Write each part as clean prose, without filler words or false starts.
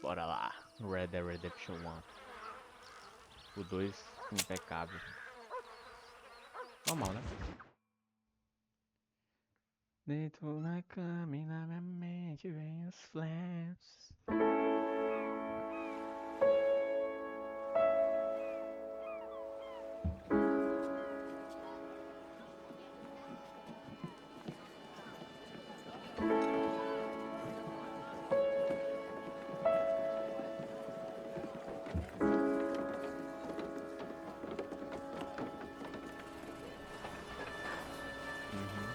Bora lá. Red Dead Redemption 1. O 2 impecável. Normal, né? Dentro da cama e na minha mente vem os flashes. Uhum.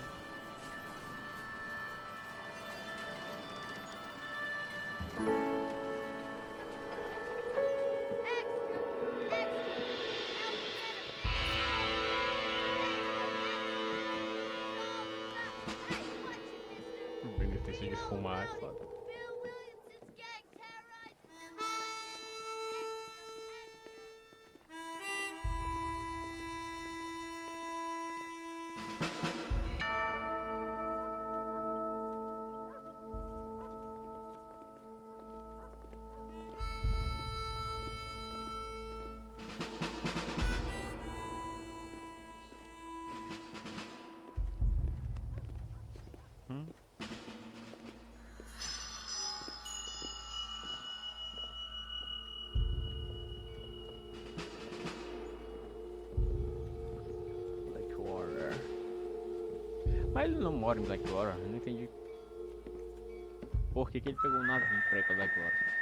Benefício de fumar é foda. Hum? Blackwater. Mas ele não mora em Blackwater? Eu não entendi por que ele pegou um navio pra ir pra Blackwater.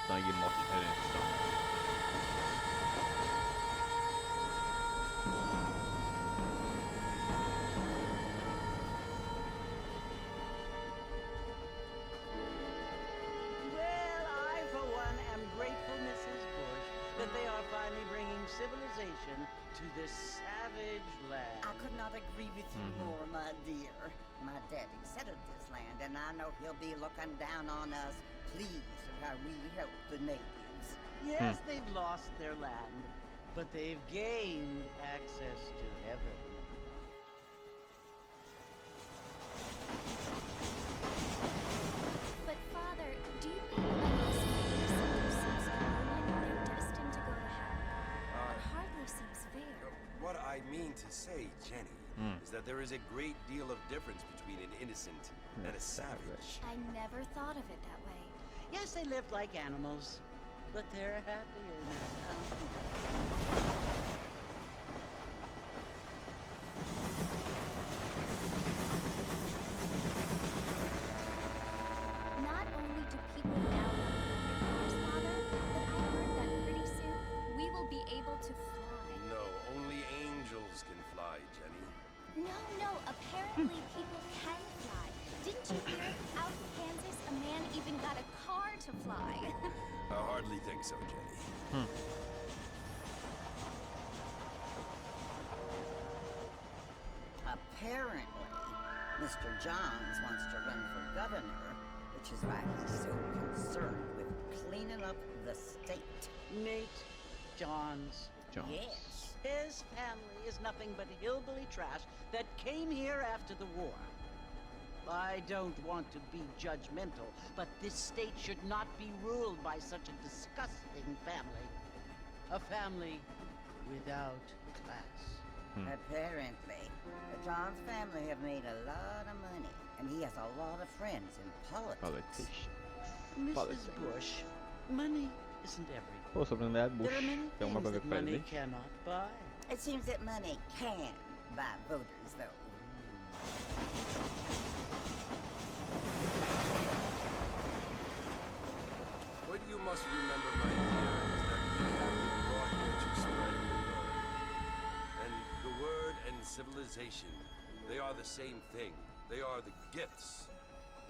Sangue, morte e redenção. Well, I, for one, am grateful, Mrs. Bush, that they are finally bringing civilization to this savage land. I could not agree with you more, my dear. My daddy settled this land, and I know he'll be looking down on us, pleased at how we help the natives. Yes, they've lost their land, but they've gained access to heaven. But Father, do you mean that these figures seem so like they're destined to go to hell? That hardly seems fair. What I mean to say, Jenny, is that there is a great deal of difference between an innocent and a savage. I never thought of it that way. Yes, they lived like animals, but they're happier now. Not only do people now have cars, Father, but I heard that pretty soon we will be able to fly. No, only angels can fly, Jenny. No, apparently people can fly. Didn't you hear? Out in Kansas, a man even got a car to fly. I hardly think so, Jenny. Apparently, Mr. Johns wants to run for governor, which is why he's so concerned with cleaning up the state. Nate Johns. Johns. Yes. His family is nothing but hillbilly trash that came here after the war. I don't want to be judgmental, but this state should not be ruled by such a disgusting family. A family without class. Apparently, the Johns family have made a lot of money, and he has a lot of friends in politics. Politician. Mrs. Politics. Bush, money isn't everything. Pô, o sobrenome é Bush. There are many Tem alguma things coisa that com money ele? cannot buy. It seems that money can buy voters, though. What you must remember, my dear, is that we have been brought here to spread the word. And the word and civilization, they are the same thing. They are the gifts.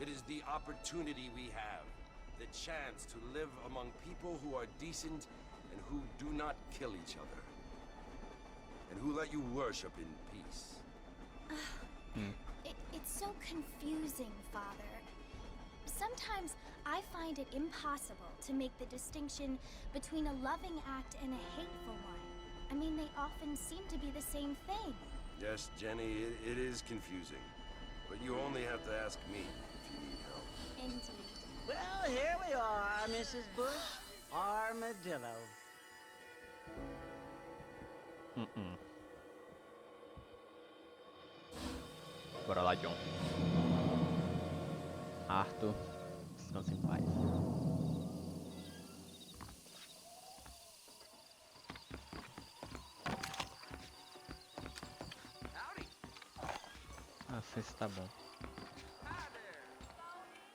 It is the opportunity we have, the chance to live among people who are decent and who do not kill each other. And who let you worship in peace. It's so confusing, Father. Sometimes I find it impossible to make the distinction between a loving act and a hateful one. I mean, they often seem to be the same thing. Yes, Jenny, it is confusing. But you only have to ask me if you need help. Indeed. Well, here we are, Mrs. Bush. Armadillo. Bora lá, John. Arthur, descansa em paz. Ah, não sei se tá bom.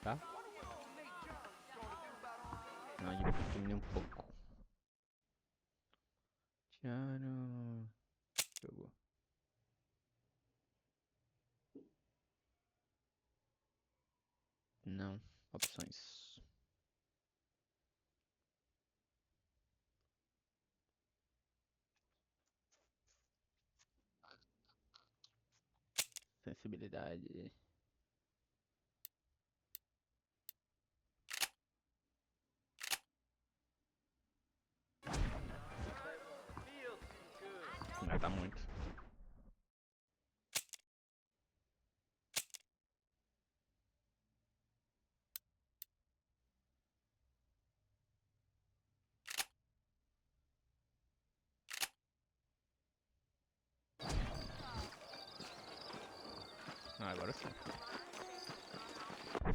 Tá? Não, diminuir um pouco. Tcharam. Jogou. Não. Opções. Sensibilidade. Não tá muito. Ah, agora sim.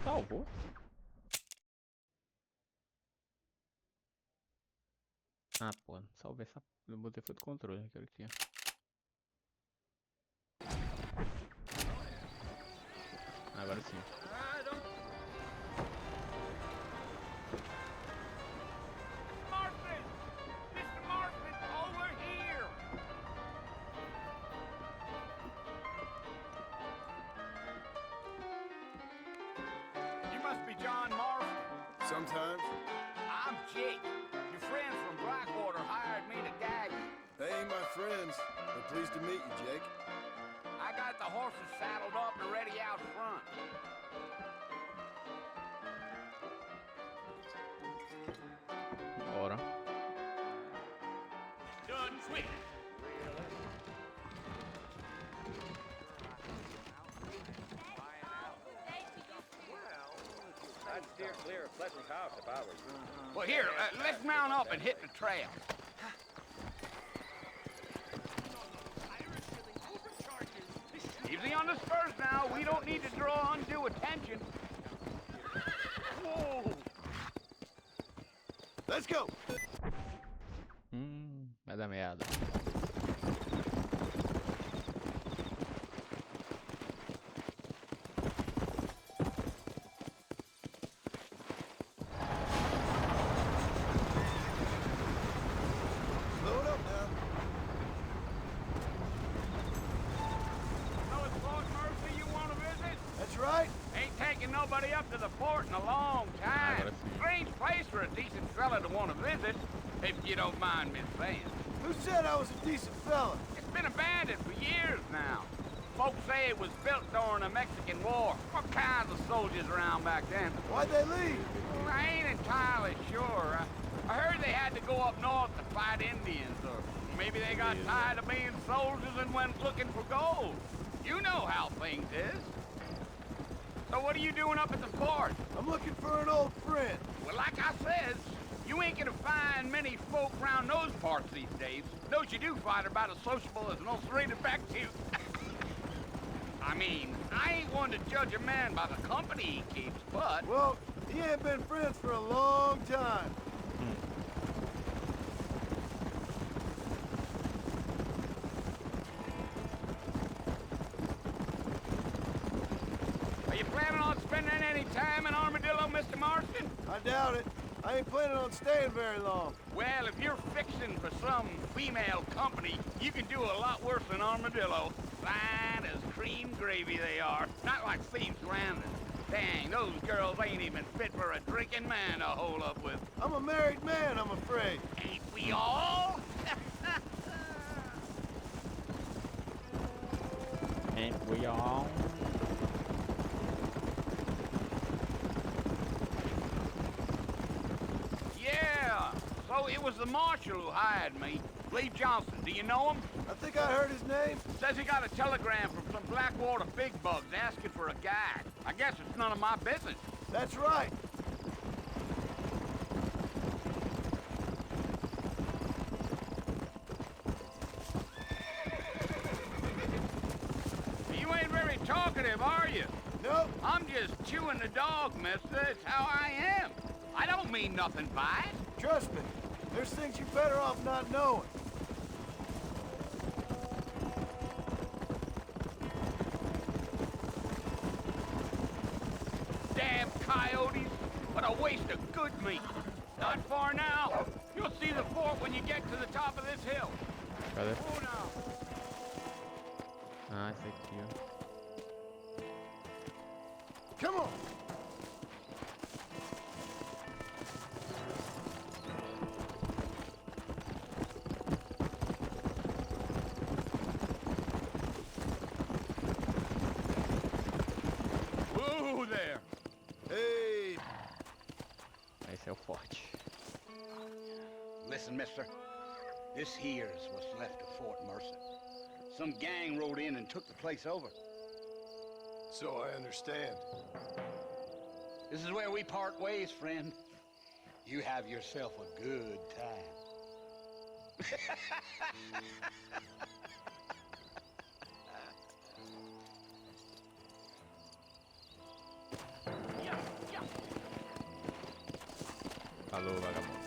Salvou. Ah, pô, salvei essa. Eu botei foi do controle que eu tinha. Agora sim. Marvin! Mr. Marvin, over here! You must be John Marvin. Sometimes. I'm Jake. Your friends from Blackwater hired me to guide you. They ain't my friends. But pleased to meet you, Jake. I got the horses saddled up and ready out front. Bora. Done quick. I'd steer clear of Fletcher's house if I were you. Well, here, let's mount up and hit the trail. Easy on the spurs now. We don't need to draw undue attention. Whoa! Let's go! Vai dar merda. Load up now. So it's Fort Murphy you want to visit? That's right. Ain't taking nobody up to the fort in a long time. Strange place for a decent fella to want to visit, if you don't mind me saying. Who said I was a decent fella? It's been abandoned for years now. Folks say it was built during the Mexican War. What kinds of soldiers around back then? Why'd they leave? Well, I ain't entirely sure. I heard they had to go up north to fight Indians, or maybe they got tired of being soldiers and went looking for gold. You know how things is. So what are you doing up at the fort? I'm looking for an old friend. Well, like I says, you ain't gonna find many folk round those parts these days. Those you do find are about as sociable as an ulcerated back tooth. I mean, I ain't one to judge a man by the company he keeps, but... Well, he ain't been friends for a long time. Are you planning on spending any time in Armadillo, Mr. Marston? I doubt it. I ain't planning on staying very long. Well, if you're fixing for some female company, you can do a lot worse than Armadillo. Fine as cream gravy they are. Not like thieves Landon. Dang, those girls ain't even fit for a drinking man to hole up with. I'm a married man, I'm afraid. Ain't we all? Ain't we all? it was the marshal who hired me. Lee Johnson, do you know him? I think I heard his name. Says he got a telegram from some Blackwater big bugs asking for a guide. I guess it's none of my business. That's right. You ain't very talkative, are you? Nope. I'm just chewing the dog, mister. It's how I am. I don't mean nothing by it. Trust me. There's things you're better off not knowing. Damn coyotes. What a waste of good meat. Not far now. You'll see the fort when you get to the top of this hill. Cadê? Oh, no. Ah, esse aqui, ó. Come on. Whoa there. Hey. Esse é o forte. Listen, mister. This here's what's left of Fort Mercer. Some gang rode in and took the place over. So I understand. This is where we part ways, friend. You have yourself a good time. Falou, vagabundo.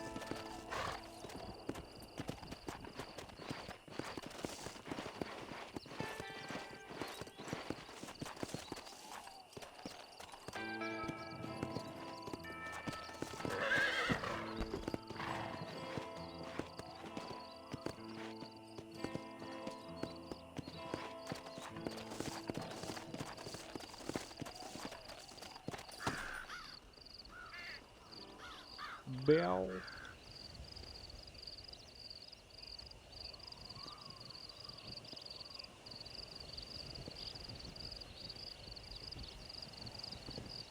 Bell.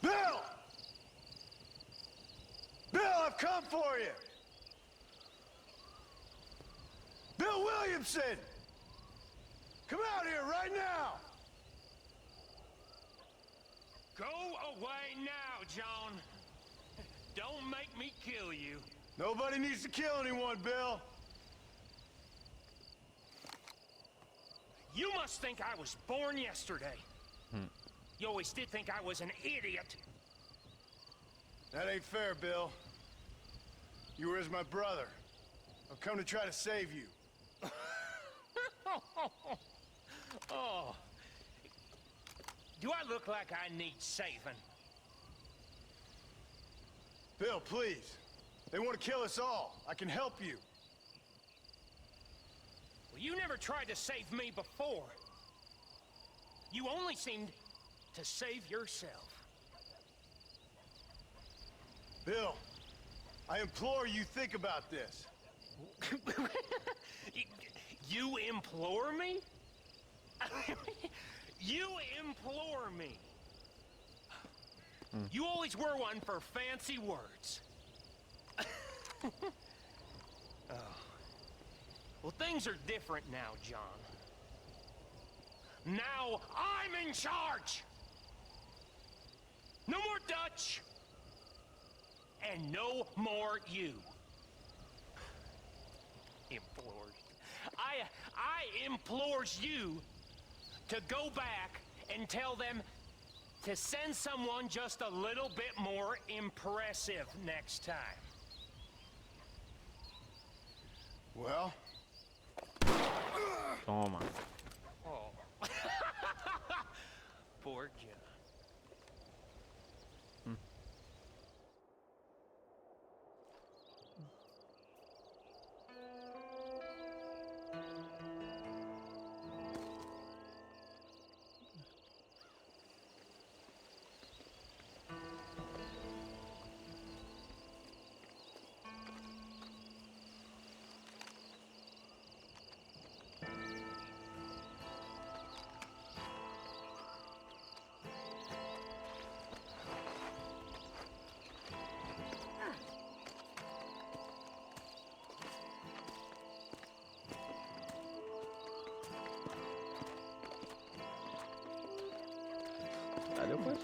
Bill! Bill, I've come for you! Bill Williamson! Come out here right now! Go away now, John. Don't make me kill you. Nobody needs to kill anyone, Bill. You must think I was born yesterday. You always did think I was an idiot. That ain't fair, Bill. You were as my brother. I've come to try to save you. Oh. Do I look like I need saving? Bill, please. They want to kill us all. I can help you. Well, you never tried to save me before. You only seemed to save yourself. Bill, I implore you think about this. You implore me? You implore me. You always were one for fancy words. Oh. Well, things are different now, John. Now I'm in charge! No more Dutch! And no more you. Implores. I implores you to go back and tell them to send someone just a little bit more impressive next time. Well? Toma. Oh. Poor John.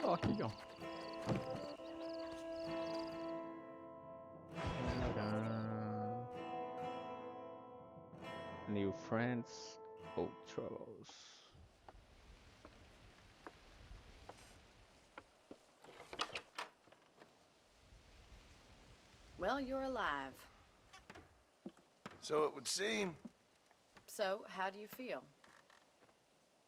Ó, aqui, ó. Tcharam. New friends, old troubles. Well, you're alive. So it would seem. So, how do you feel?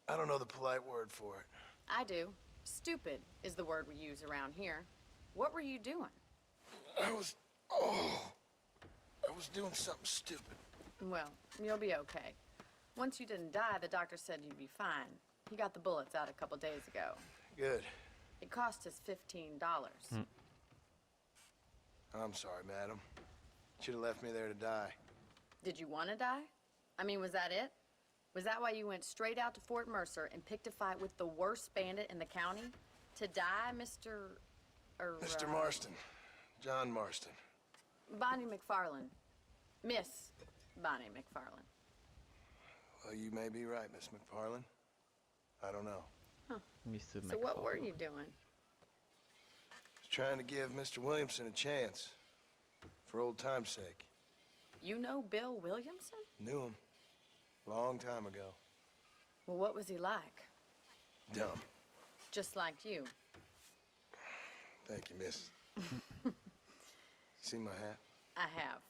I don't know the polite word for it. I do. Stupid is the word we use around here. What were you doing? I was doing something stupid. Well, you'll be okay. Once you didn't die, the doctor said you'd be fine. He got the bullets out a couple days ago. Good. It cost us $15. I'm sorry, madam. Should have left me there to die. Did you want to die? I mean, was that it? Was that why you went straight out to Fort Mercer and picked a fight with the worst bandit in the county? To die, Mr. Mr. Marston. John Marston. Bonnie McFarland. Miss Bonnie McFarland. Well, you may be right, Miss McFarland. I don't know. Mr. So what were McFarland. you doing? Was trying to give Mr. Williamson a chance. For old time's sake. You know Bill Williamson? Knew him. Long time ago. Well, what was he like? Dumb. Just like you. Thank you, miss. See my hat? I have.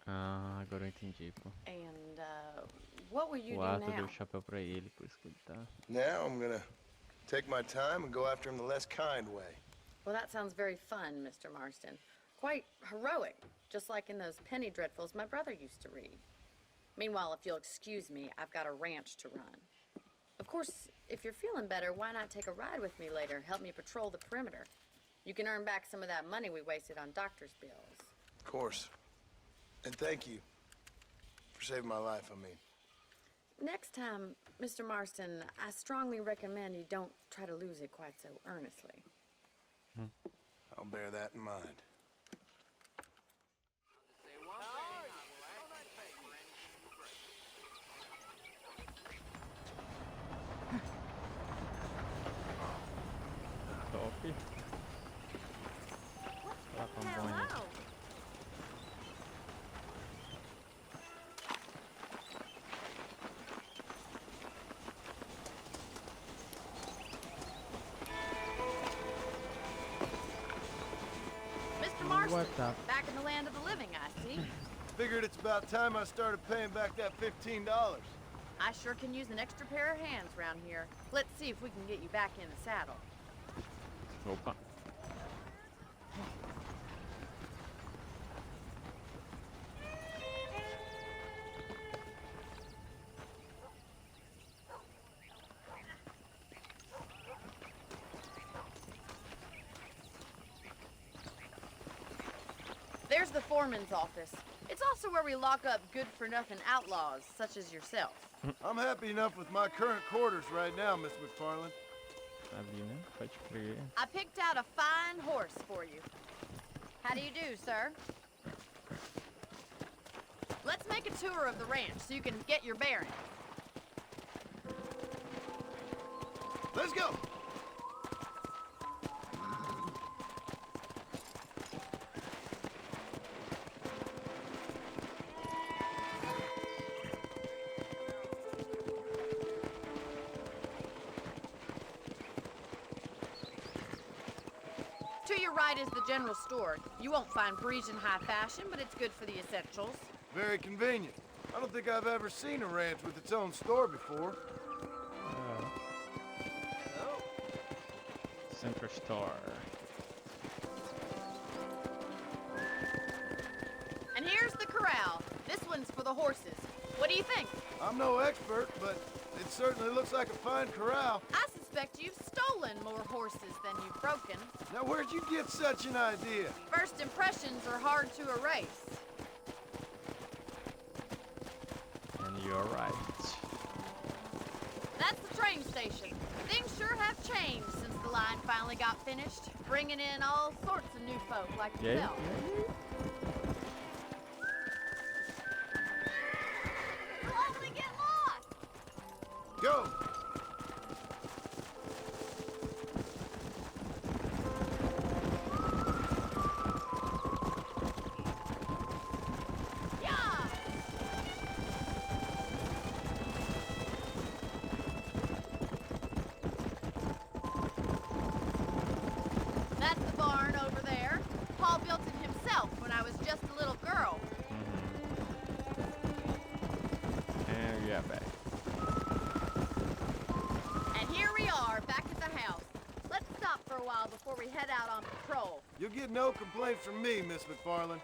Ah, agora eu entendi, pô. And, what will you O do Arthur now? deu o chapéu pra ele, por isso que ele tá. Now I'm gonna take my time and go after him the less kind way. Well, that sounds very fun, Mr. Marston. Quite heroic, just like in those penny dreadfuls my brother used to read. Meanwhile, if you'll excuse me, I've got a ranch to run. Of course, if you're feeling better, why not take a ride with me later? Help me patrol the perimeter. You can earn back some of that money we wasted on doctor's bills. Of course. And thank you for saving my life, I mean. Next time, Mr. Marston, I strongly recommend you don't try to lose it quite so earnestly. I'll bear that in mind. Top. Lá com a Bonnie. Hello. Mr. Marston, What's up? back in the land of the living, I see. Figured it's about time I started paying back that $15. I sure can use an extra pair of hands around here. Let's see if we can get you back in the saddle. Opa. There's the foreman's office. It's also where we lock up good-for-nothing outlaws, such as yourself. I'm happy enough with my current quarters right now, Miss McFarland. Ali, né? Pode crer. I picked out a fine horse for you. How do you do, sir? Let's make a tour of the ranch so you can get your bearings. Let's go! To your right is the general store. You won't find Parisian high fashion, but it's good for the essentials. Very convenient. I don't think I've ever seen a ranch with its own store before. Central Store. And here's the corral. This one's for the horses. What do you think? I'm no expert, but it certainly looks like a fine corral. I suspect you've stolen more horses than you've broken. Now, where'd you get such an idea? First impressions are hard to erase. And you're right. That's the train station. Things sure have changed since the line finally got finished, bringing in all sorts of new folk like Yeah, yourself. You'll only get lost! Go! get no complaints from me, Miss McFarland.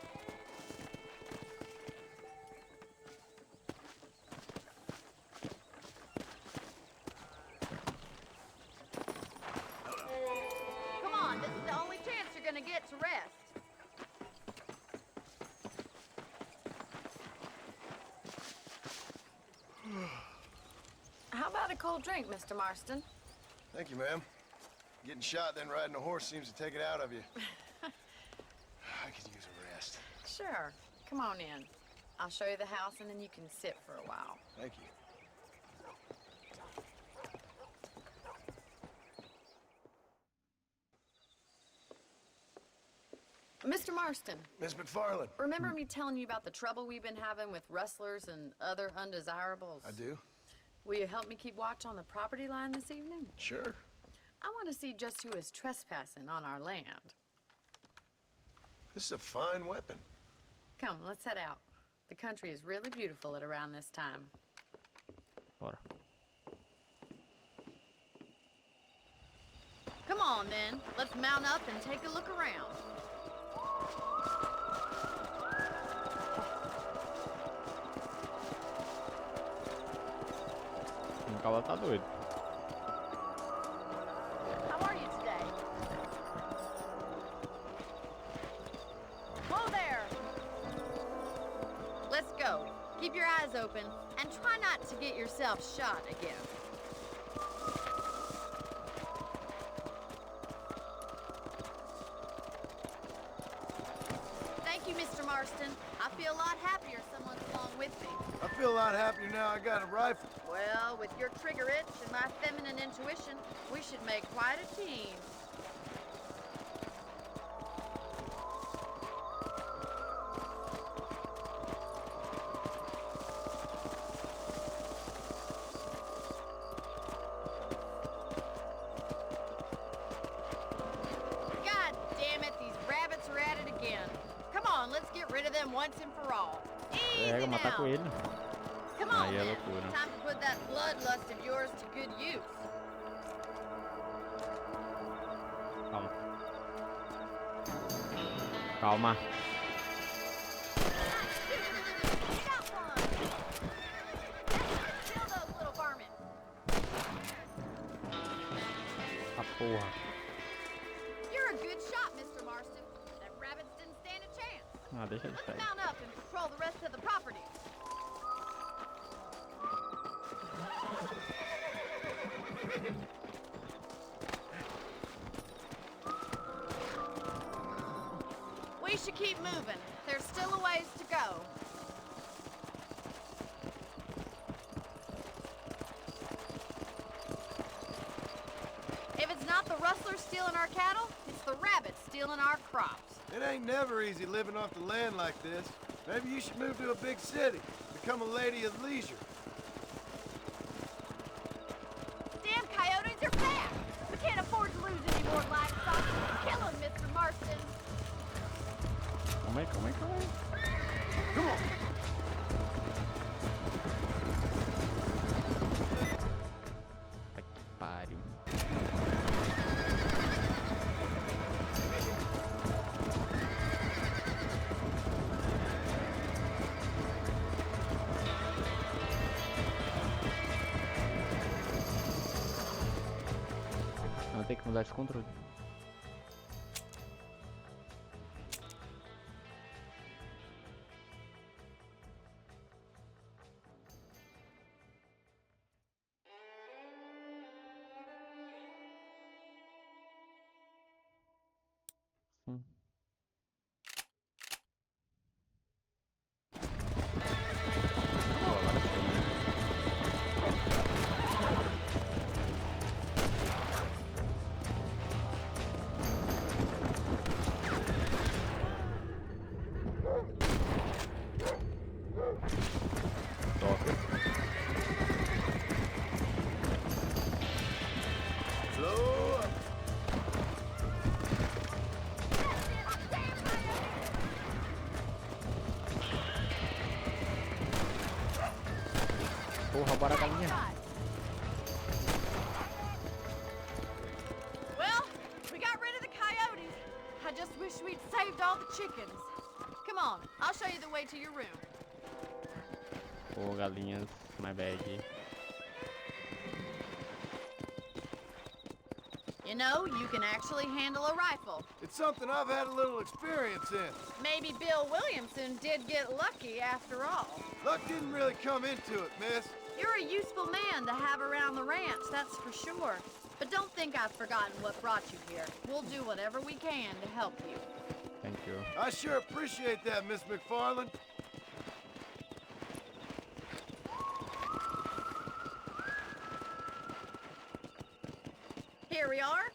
Come on, this is the only chance you're gonna get to rest. How about a cold drink, Mr. Marston? Thank you, ma'am. Getting shot, then riding a horse seems to take it out of you. I could use a rest. Sure. Come on in. I'll show you the house, and then you can sit for a while. Thank you. Mr. Marston, Miss McFarland. remember me telling you about the trouble we've been having with rustlers and other undesirables? I do? Will you help me keep watch on the property line this evening? Sure. I want to see just who is trespassing on our land. This is a fine weapon. Come, let's head out. The country is really beautiful at around this time. Bora. Come on, then. Let's mount up and take a look around. O cavalo tá doido. How are you today? Whoa there! Let's go. Keep your eyes open and try not to get yourself shot again. Thank you, Mr. Marston. I feel a lot happier someone's along with me. I feel a lot happier now I got a rifle. Well, with your trigger itch and my feminine intuition, we should make quite a team. God damn it, these rabbits are at it again. Come on, let's get rid of them once and for all. Easy Pega, matar now. coelho. Come on, Aí é man. loucura. Time to put that bloodlust of yours to good use. Calma. Calma. You got one. Kill those little varmints. A porra. You're a good shot, Mr. Marston. That rabbits didn't stand a chance. Ah, deixa ele Let's sair. mount up and patrol the rest of the property. We should keep moving. There's still a ways to go. If it's not the rustlers stealing our cattle, it's the rabbits stealing our crops. It ain't never easy living off the land like this. Maybe you should move to a big city. Become a lady of leisure. Damn coyotes are back! We can't afford to lose any more livestock. Kill them, Mr. Marston. Calma aí, calma aí, calma aí. Come on. Puta que pariu. Vou ter que mudar esse controle. Sim. Agora sim, né? Toca. Slow up. Porra, bora galinha. Well, we got rid of the coyotes. I just wish I'll show you the way to your room. Pô, galinhas, my bad. You know, you can actually handle a rifle. It's something I've had a little experience in. Maybe Bill Williamson did get lucky after all. Luck didn't really come into it, miss. You're a useful man to have around the ranch, that's for sure. But don't think I've forgotten what brought you here. We'll do whatever we can to help you. Thank you. I sure appreciate that, Miss McFarland. Here we are.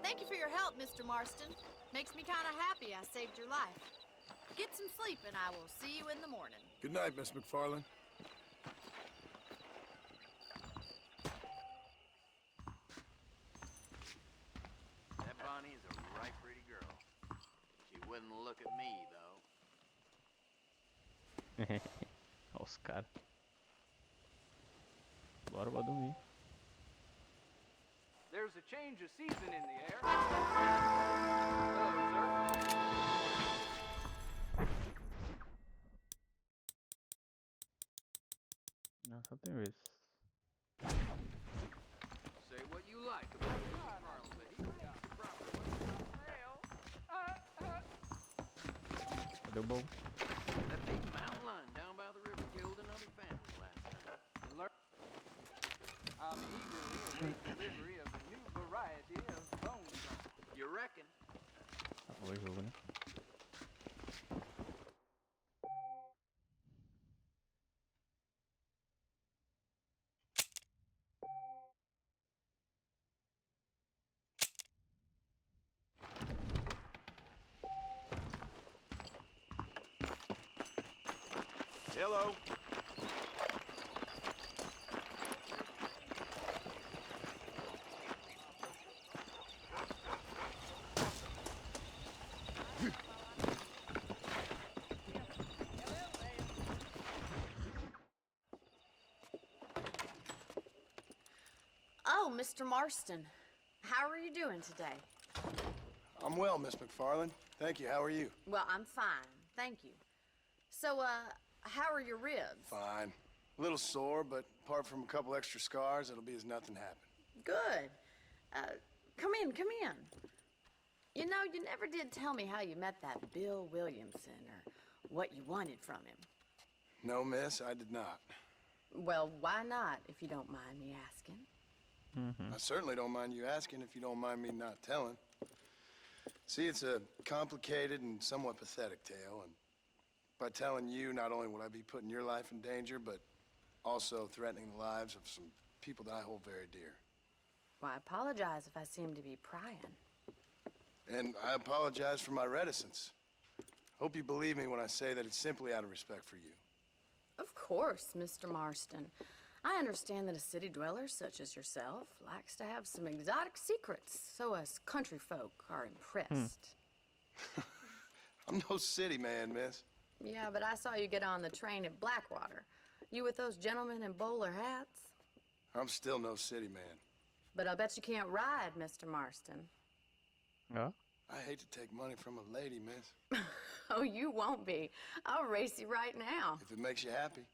Thank you for your help, Mr. Marston. Makes me kind of happy I saved your life. Get some sleep and I will see you in the morning. Good night, Miss McFarland. That Bonnie is a right pretty girl. She wouldn't look at me, though. Olha os caras. Agora eu vou dormir. There's a change of season in the air. Hello, sir. Não, só tem isso. Say what you like about Carl, but he got the proper one. Cadê o bom? That big mountain lion down by the river killed another family last night. I'm eagerly await delivery of a new variety of bone broth. You reckon? Acabou o jogo, né? Hello. Oh, Mr. Marston. How are you doing today? I'm well, Miss McFarland. Thank you. How are you? Well, I'm fine. Thank you. So, how are your ribs? Fine. A little sore, but apart from a couple extra scars, it'll be as nothing happened. Good. Come in, come in. You know, you never did tell me how you met that Bill Williamson or what you wanted from him. No, miss, I did not. Well, why not, if you don't mind me asking? I certainly don't mind you asking if you don't mind me not telling. See, it's a complicated and somewhat pathetic tale, and by telling you, not only would I be putting your life in danger, but also threatening the lives of some people that I hold very dear. Well, I apologize if I seem to be prying. And I apologize for my reticence. Hope you believe me when I say that it's simply out of respect for you. Of course, Mr. Marston. I understand that a city dweller such as yourself likes to have some exotic secrets, so us country folk are impressed. I'm no city man, miss. Yeah, but I saw you get on the train at Blackwater. You with those gentlemen in bowler hats? I'm still no city man. But I bet you can't ride, Mr. Marston. Ó. I hate to take money from a lady, miss. Oh, you won't be. I'll race you right now. If it makes you happy.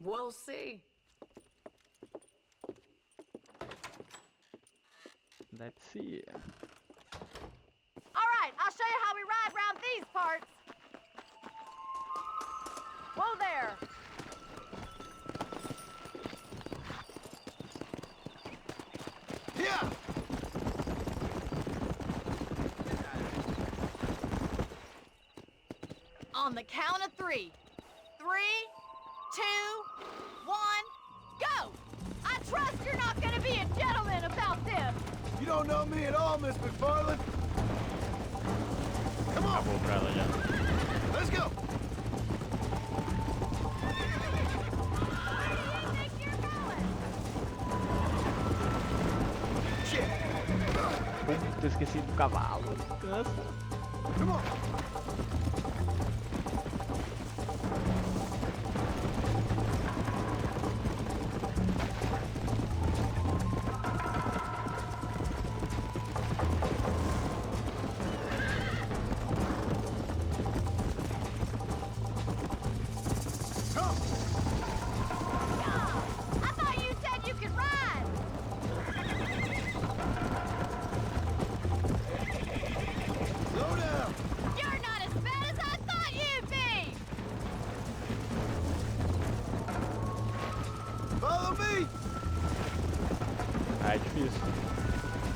We'll see. Let's see. All right, I'll show you how we ride round these parts. Whoa there. Yeah! On the count of 3. 3, 2, 1, go! I trust you're not gonna be a gentleman about this. You don't know me at all, Miss McFarland. Come on! Acabou pra ela já. Let's go! Where do you think you're going? Shit! Puta, eu esqueci do cavalo. Descansa. Come on!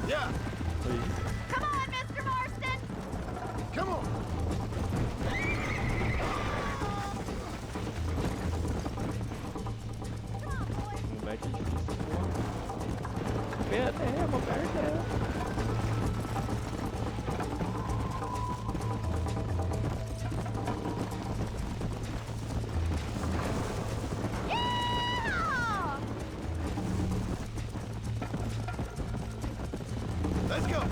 Yeah, Oi. Come on, Mr. Marston! come on. Come on, boy! Moleque difícil. Perdemos, perdemos. Yeah! Let's go.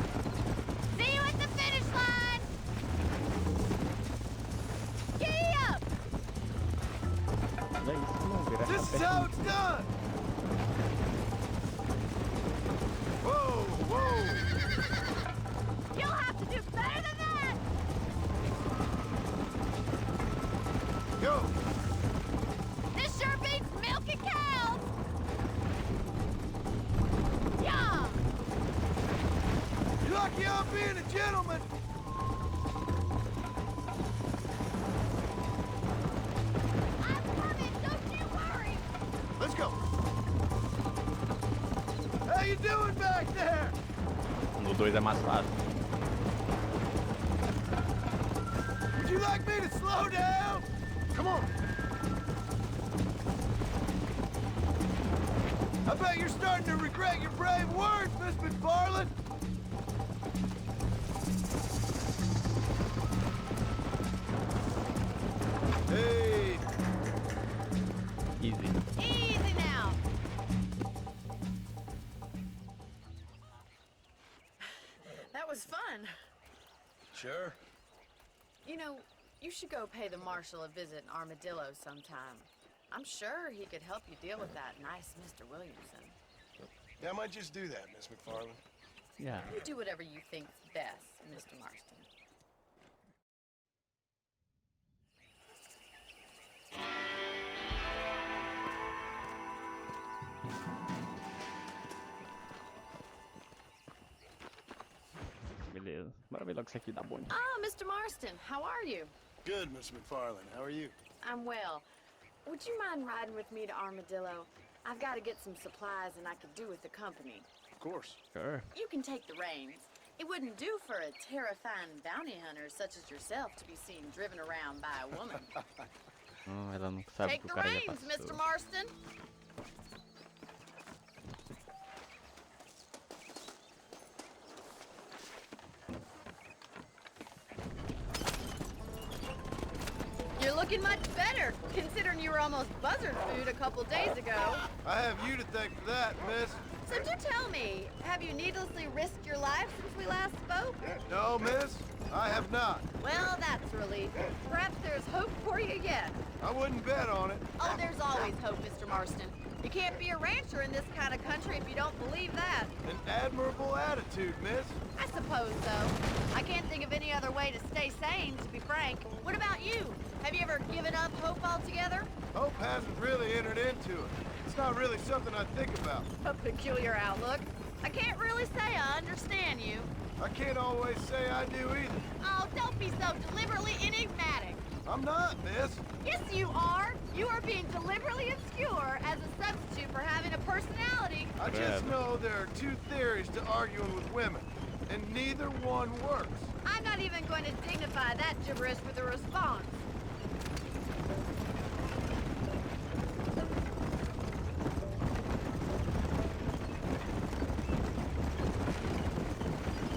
See you at the finish line! Giddy up! Olha isso, não, virar This is how it's done. Whoa, whoa. You'll have to do better than that! Go. This sure beats milking cows! Yeah! You're lucky I'm being a gentleman. I'm coming, don't you worry! Let's go. How you doing back there? No 2 é mais fácil. Would you like me to slow down? Come on. I bet you're starting to regret your brave words, Miss McFarland. Hey, Easy. Easy now! That was fun. sure. You know, you should go pay the marshal a visit in Armadillo sometime. I'm sure he could help you deal with that nice Mr. Williamson. Yeah, I might just do that, Miss McFarland. Yeah. You do whatever you think's best, Mr. Marston. Beleza. Bora ver logo isso aqui dá bom. Ah, Mr. Marston, how are you? Good, Miss McFarland. How are you? I'm well. Would you mind riding with me to Armadillo? I've got to get some supplies and I could do with the company. Of course. Sure. You can take the reins. It wouldn't do for a terrifying bounty hunter such as yourself to be seen driven around by a woman. Ela não sabe Take que o the cara já reins, passou. Mr. Marston. You're looking much better, considering you were almost buzzard food a couple days ago. I have you to thank for that, miss. So do tell me, have you needlessly risked your life since we last spoke? No, miss, I have not. Well, that's a relief. Perhaps there's hope for you yet. I wouldn't bet on it. Oh, there's always hope, Mr. Marston. You can't be a rancher in this kind of country if you don't believe that. An admirable attitude, miss. I suppose so. I can't think of any other way to stay sane, to be frank. What about you? Have you ever given up hope altogether? Hope hasn't really entered into it. It's not really something I think about. A peculiar outlook. I can't really say I understand you. I can't always say I do either. Oh, don't be so deliberately enigmatic. I'm not, miss. Yes, you are. You are being deliberately obscure as a substitute for having a personality. I just know there are two theories to arguing with women, and neither one works. I'm not even going to dignify that gibberish with a response.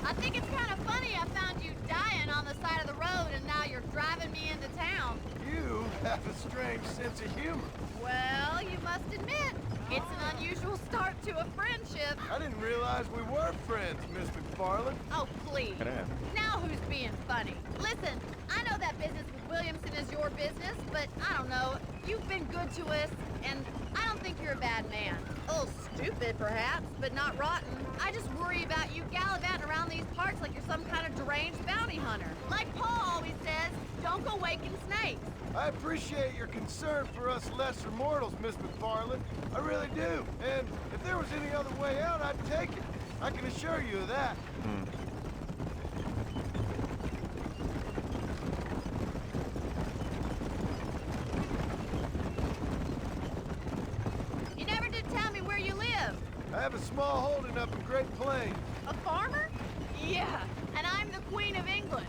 I think it's kind of funny I found you dying on the side of the road and now you're driving me into town. You have a strange sense of humor. Well, you must admit, it's an unusual start to a friendship. I didn't realize we were friends, Miss McFarland. Oh, please. Credo. Now who's being funny? Listen, I know that business with Williamson is your business, but I don't know. You've been good to us, and I don't think you're a bad man. A little stupid, perhaps, but not rotten. I just worry about you gallivanting around these parts like you're some kind of deranged bounty hunter. Like Paul always says, don't go waking snakes. I appreciate your concern for us lesser mortals, Miss McFarland. I really do. And if there was any other way out, I'd take it. I can assure you of that. You never did tell me where you live. I have a small holding up in Great Plains. A farmer? Yeah, and I'm the Queen of England.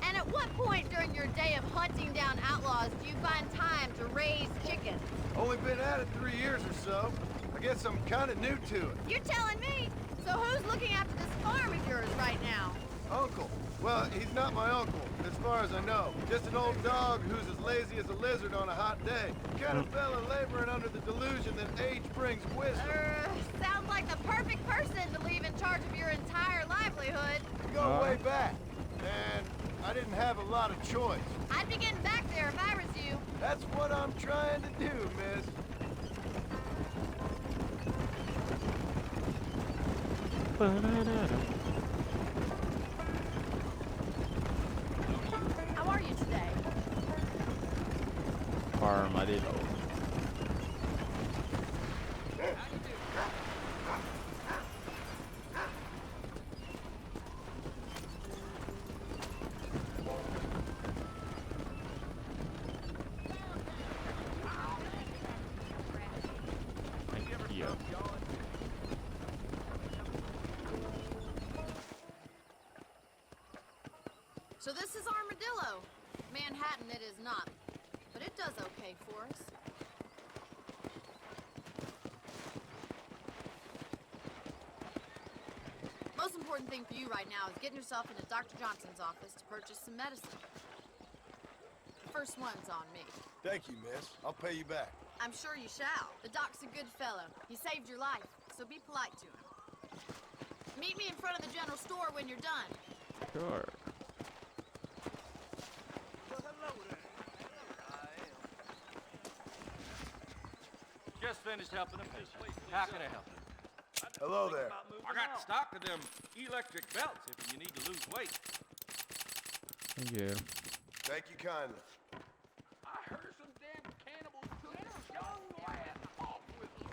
And at what point during your day of hunting down outlaws do you find time to raise chickens? Only been at it 3 years or so. I guess I'm kind of new to it. You're telling me? So who's looking after this farm of yours right now? Uncle. Well, he's not my uncle, as far as I know. Just an old dog who's as lazy as a lizard on a hot day. The kind of fella laboring under the delusion that age brings wisdom. Sounds like the perfect person to leave in charge of your entire livelihood. We go way back, and I didn't have a lot of choice. I'd be getting back there if I was you. That's what I'm trying to do, miss. How are you today? Armadillo. Thank you. So this is Armadillo. Manhattan it is not, but it does okay for us. Most important thing for you right now is getting yourself into Dr. Johnson's office to purchase some medicine. The first one's on me. Thank you, miss. I'll pay you back. I'm sure you shall. The doc's a good fellow. He saved your life, so be polite to him. Meet me in front of the general store when you're done. Sure. Just finished helping a patient. How can I help you? Hello there. I got stock of them electric belts if you need to lose weight. Thank you. Thank you kindly. I heard some damn cannibals took this young lad off with them.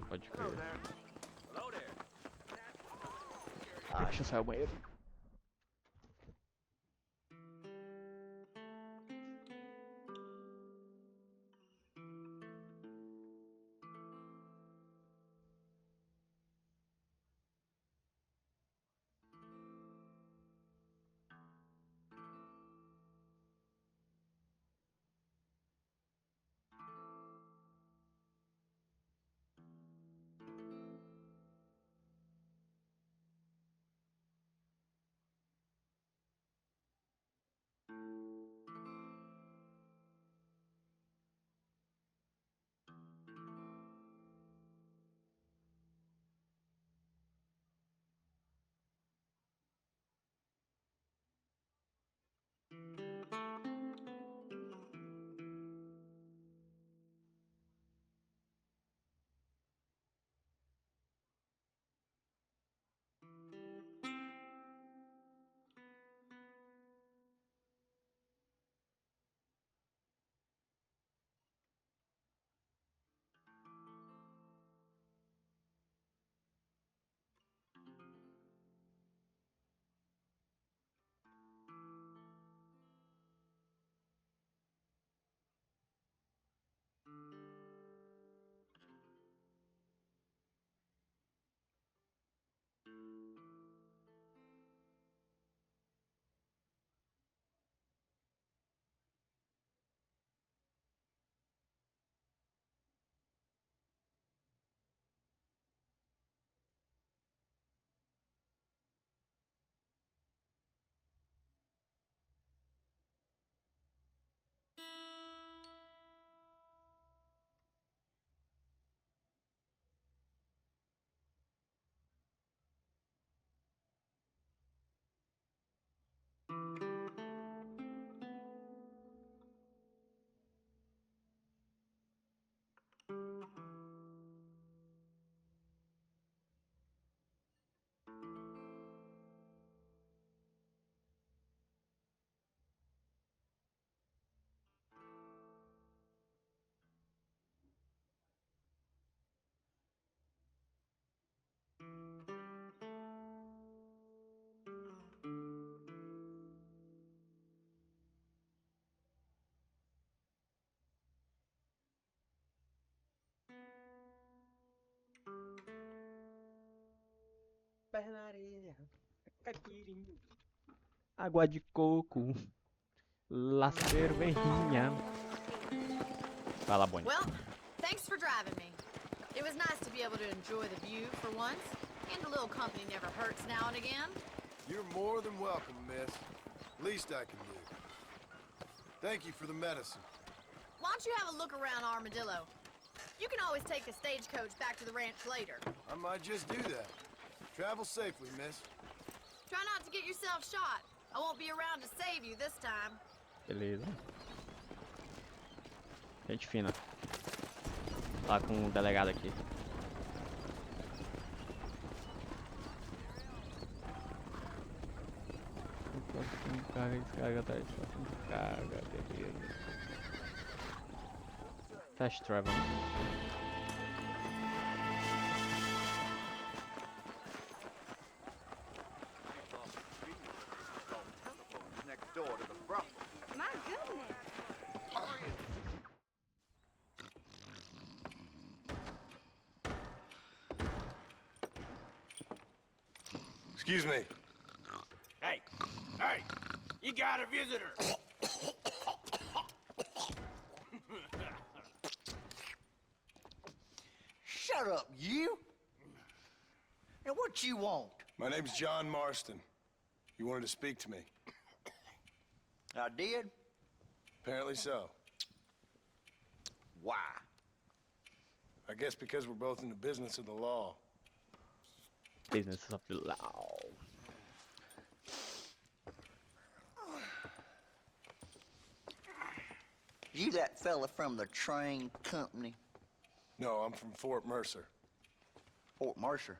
Pode crer. Hello there. Ah, deixa eu sair do banheiro. pé na areia, caipirinha, água de coco, la cervejinha. Fala, Bonnie. Well, thanks for driving me. It was nice to be able to enjoy the view for once, and a little company never hurts now and again. You're more than welcome, miss. Least I can do. Thank you for the medicine. Why don't you have a look around Armadillo? You can always take a stagecoach back to the ranch later. I might just do that. Travel safely, miss. Try not to get yourself shot. I won't be around to save you this time. Beleza. Gente fina. Lá com o delegado aqui. Carga, descarga, atrás. Carga, beleza. Fast travel. Next door to the brothel. My goodness. Excuse me. Hey, hey, you got a visitor. Shut up, you! Now what you want? My name's John Marston. You wanted to speak to me? I did? Apparently so. Why? I guess because we're both in the business of the law. Business of the law. You that fella from the train company? No, I'm from Fort Mercer. Fort Mercer?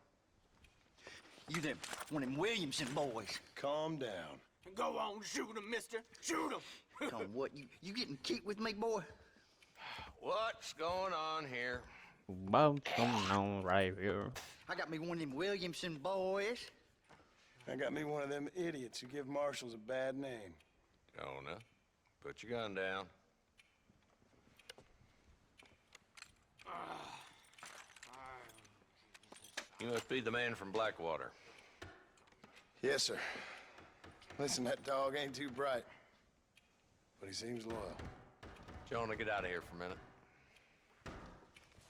You them, one of them Williamson boys. Calm down. Go on, shoot him, mister. Shoot him. Come on, what, you getting keep with me, boy? What's going on here? What's going on right here? I got me one of them Williamson boys. I got me one of them idiots who give marshals a bad name. Jonah, put your gun down. You must be the man from Blackwater. Yes, sir. Listen, that dog ain't too bright, but he seems loyal. Jonah, get out of here for a minute.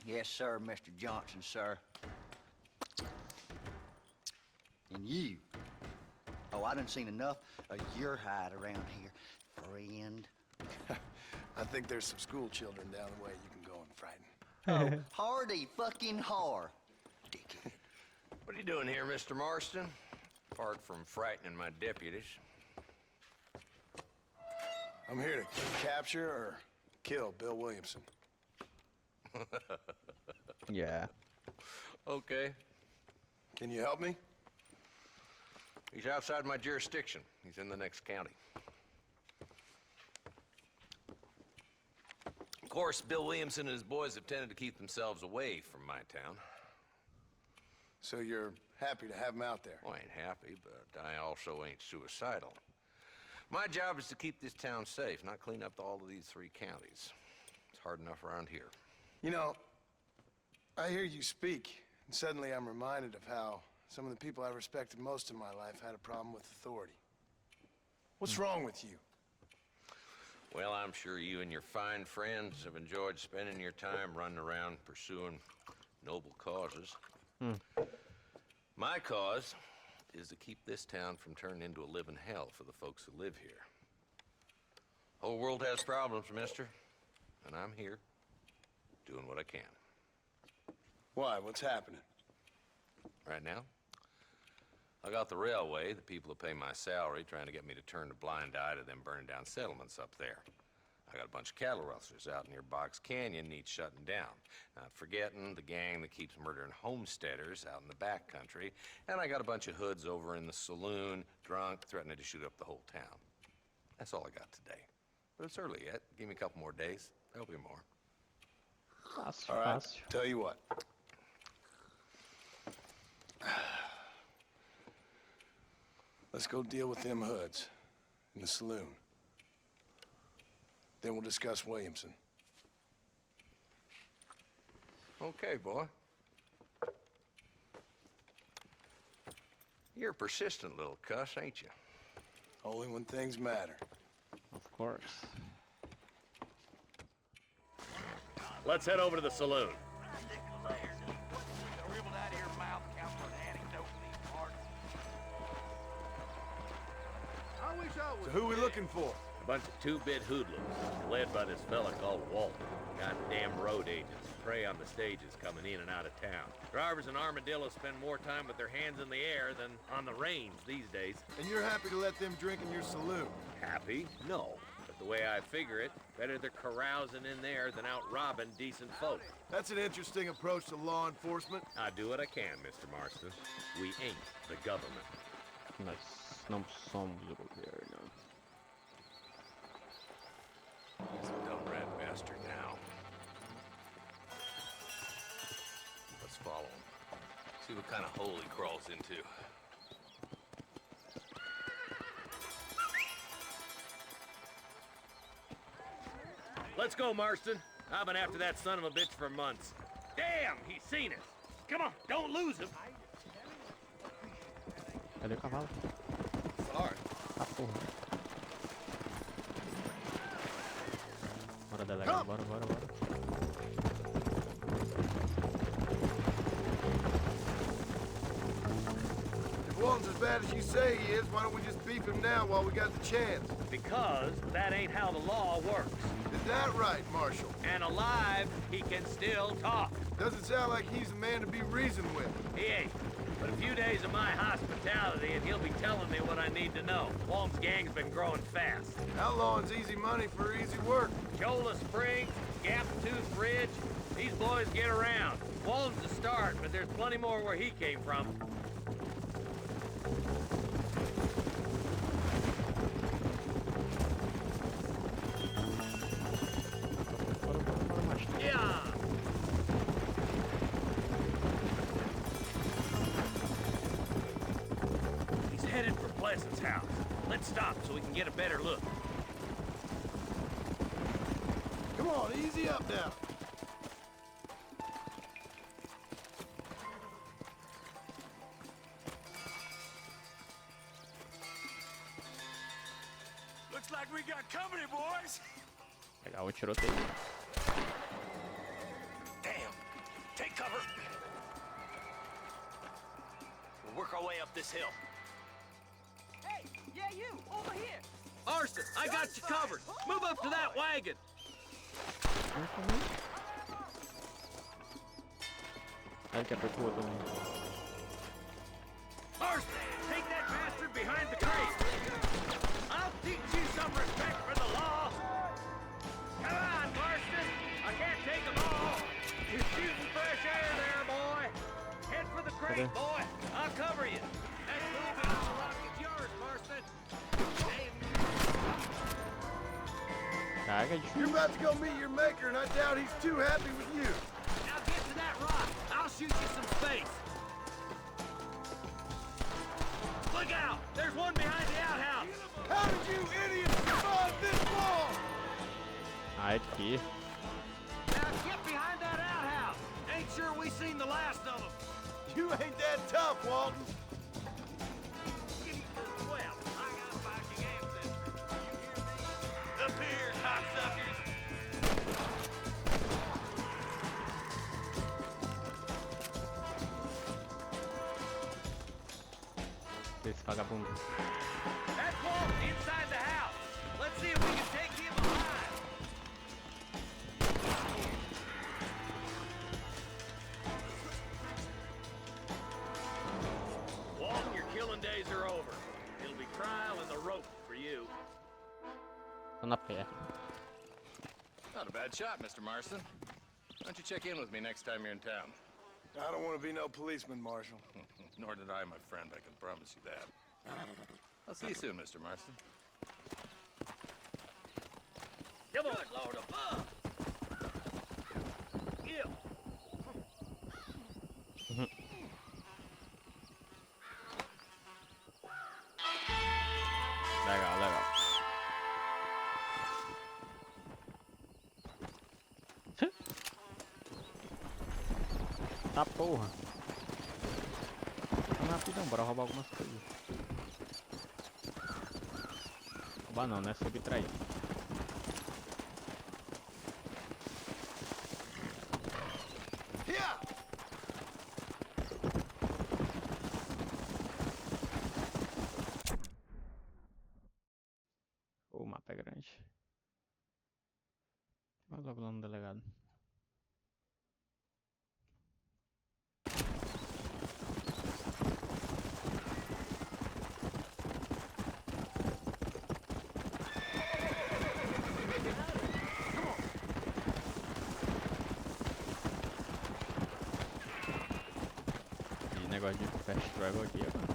Yes, sir, Mr. Johnson, sir. And you. Oh, I done seen enough of your hide around here, friend. I think there's some school children down the way you can go and frighten. Oh, hardy fucking har. Dickhead. What are you doing here, Mr. Marston? Apart from frightening my deputies. I'm here to capture or kill Bill Williamson. Yeah. Okay. Can you help me? He's outside my jurisdiction. He's in the next county. Of course, Bill Williamson and his boys have tended to keep themselves away from my town. So you're happy to have him out there? Well, I ain't happy, but I also ain't suicidal. My job is to keep this town safe, not clean up all of these 3 counties. It's hard enough around here. You know, I hear you speak, and suddenly I'm reminded of how some of the people I respected most in my life had a problem with authority. What's wrong with you? Well, I'm sure you and your fine friends have enjoyed spending your time running around pursuing noble causes. My cause is to keep this town from turning into a living hell for the folks who live here. Whole world has problems, mister, and I'm here doing what I can. Why? What's happening? Right now, I got the railway, the people who pay my salary, trying to get me to turn a blind eye to them burning down settlements up there. I got a bunch of cattle rustlers out near Box Canyon needs shutting down. Not forgetting the gang that keeps murdering homesteaders out in the back country. And I got a bunch of hoods over in the saloon, drunk, threatening to shoot up the whole town. That's all I got today. But it's early yet. Give me a couple more days. There'll be more. All right, tell you what. Let's go deal with them hoods in the saloon. Then we'll discuss Williamson. Okay, boy. You're a persistent little cuss, ain't you? Only when things matter. Of course. Let's head over to the saloon. So who we looking for? A bunch of two-bit hoodlums, led by this fella called Walter. Goddamn road agents prey on the stages coming in and out of town. Drivers in Armadillo spend more time with their hands in the air than on the reins these days. And you're happy to let them drink in your saloon? Happy? No. But the way I figure it, better they're carousing in there than out robbing decent folk. That's an interesting approach to law enforcement. I do what I can, Mr. Marston. We ain't the government. Nós não somos o governo. He's a dumb rat bastard now. Let's follow him. See what kind of hole he crawls into. Let's go, Marston. I've been after that son of a bitch for months. Damn, he's seen us. Come on, don't lose him. Cadê o cavalo? Sorry. Ah, porra. Bora, delegado. Bora, bora, bora. If Walton's as bad as you say he is, why don't we just beef him now while we got the chance? Because that ain't how the law works. Is that right, Marshal? And alive, he can still talk. Doesn't sound like he's the man to be reasoned with. He ain't. But a few days of my hospitality and he'll be telling me what I need to know. Walton's gang's been growing fast. Outlawing's easy money for easy work. Chola Springs, Gap Tooth Ridge, these boys get around. Walton's the start, but there's plenty more where he came from. Yeah! He's headed for Pleasant's house. Let's stop so we can get a better look. Come on, easy up now. Looks like we got company, boys. Pegar o tiroteio. Damn. Take cover. We'll work our way up this hill. Hey, yeah, you, over here. Marston, I got you covered. Move up to that wagon. Ele quer pro outro também. Marston, take that bastard behind the crate. I'll teach you some respect for the law. Come on, Marston. I can't take them all. You're shooting fresh air there, boy. Head for the crate, boy. I'll cover you. That moving all rocket's yours, Marston. Carga de You're about to go meet your maker, and I doubt he's too happy with you. Now get to that rock. I'll shoot you some space. Look out! There's one behind the outhouse. How did you idiots survive this long? Aqui. Now get behind that outhouse. Ain't sure we seen the last of them. You ain't that tough, Walton. Well, I got fighting ancestors. You hear me? Up here, cocksuckers. Esse vagabundo. That's Walt inside the house. Let's see if we can take him alive. Walton, your killing days are over. It'll be trial and the rope for you. Tô na perna. Not a bad shot, Mr. Marston. Why don't you check in with me next time you're in town? I don't want to be no policeman, Marshal. Nor did I, my friend. I can promise you that. I'll see you soon, Mr. Marston. Come on, Lord above. Yeah. Legal, legal. Tá porra. Vamos rapidão, bora roubar algumas coisas. Roubar não, né? Subtrair. O mapa é grande. Vai logo lá no delegado. E negócio de fast travel aqui agora.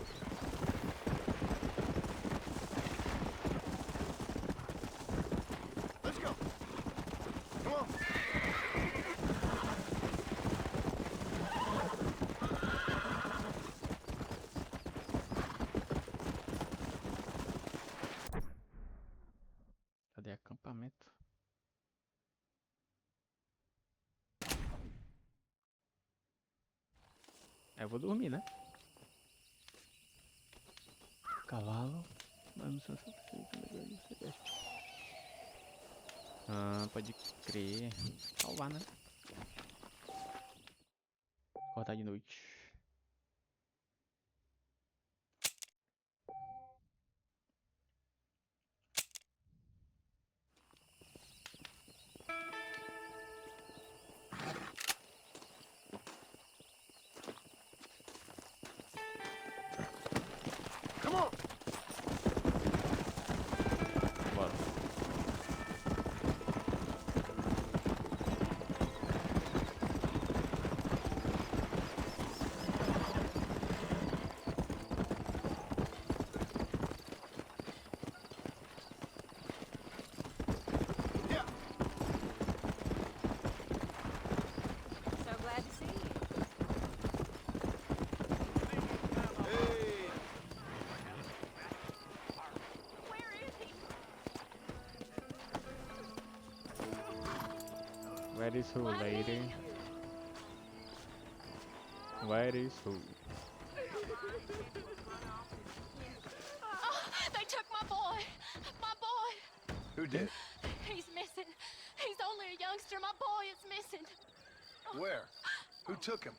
Cadê acampamento? Eu vou dormir, né? Cavalo. Ah, pode crer. Salvar, né? Acordar de noite. Bora. So glad to see you. Where is he? Where is who, lady? Where is who? Oh, they took my boy. My boy. Who did? He's missing. He's only a youngster. My boy is missing. Where? Who took him?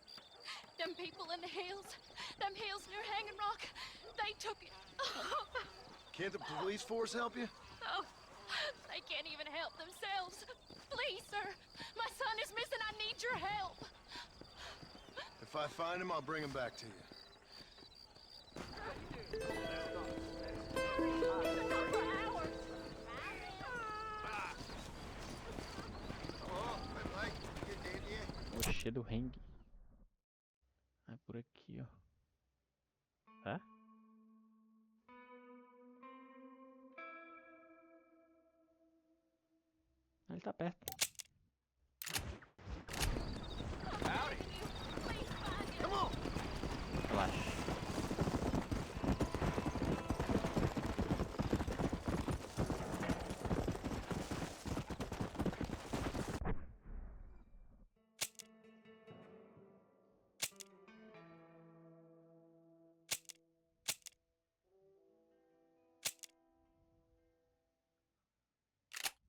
Them people in the hills. Them hills near Hanging Rock. They took it. Can't the police force help you? Oh, they can't even help themselves. Please, sir. My son is missing. I need your help. If I find him, I'll bring him back to you. Oxê do Hang. É por aqui, ó. É? Ele tá perto. Relaxa.